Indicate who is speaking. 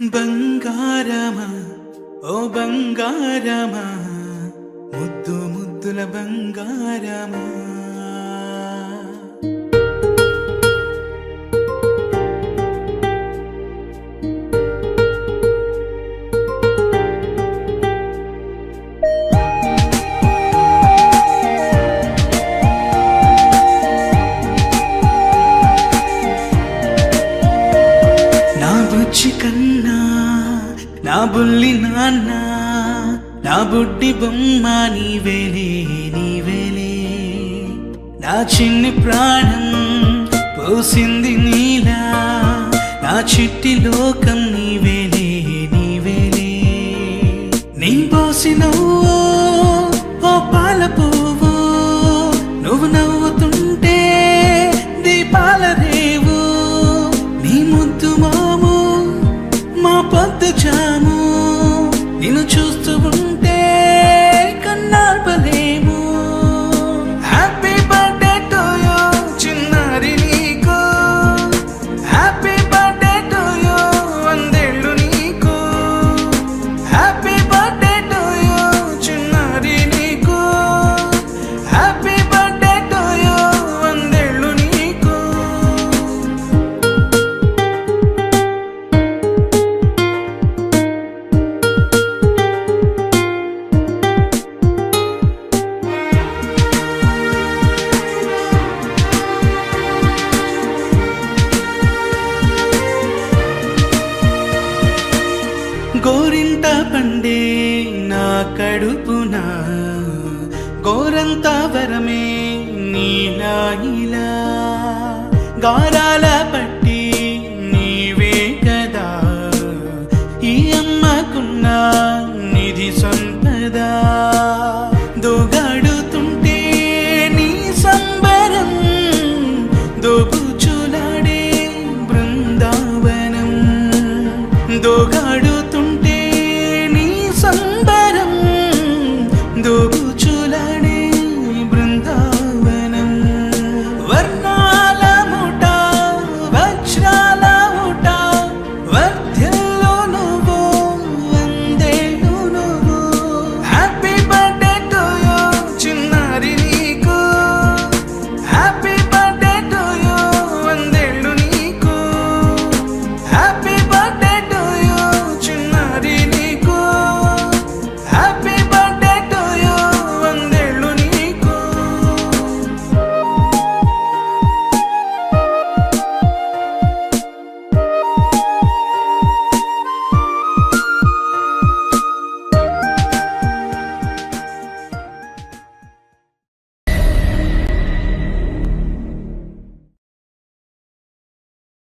Speaker 1: బంగారమా ఓ బంగారమా ముద్దు ముద్దుల బంగారమా నా బుజ్జి కన్నా నా బుల్లి నాన్న నా బుడ్డి బొమ్మ నీవేలే నీవేలే నా చిన్ని ప్రాణం పోసింది నీలా నా చిట్టి లోకం నీవేలే నీవేలే నీ పోసినవో ఓ పాల పువ్వు నువ్వు నవ్వుతుంటే దీపాల రేవు నీ ముద్దు మాము మా పొద్దు జాము నిన్ను చూస్తూ ఉంటే కన్నార్పలేము. హ్యాపీ బర్త్డే టు యూ చిన్నారి నీకు, హ్యాపీ బర్త్డే టు యూ వందేళ్ళు నీకు, హ్యాపీ బర్త్డే టు యూ చిన్నారి నీకు, హ్యాపీ బర్త్డే టు యూ వందేళ్ళు నీకు. గోరింట పండే నా కడుపున గోరంత వరమే నీలా ఇలా గారాల పట్టి నీవే కదా ఈ అమ్మకున్న నిధి సంపద దోగాడుతుంటే నీ సంబరం దోబుచులాడే బృందావనం దోగా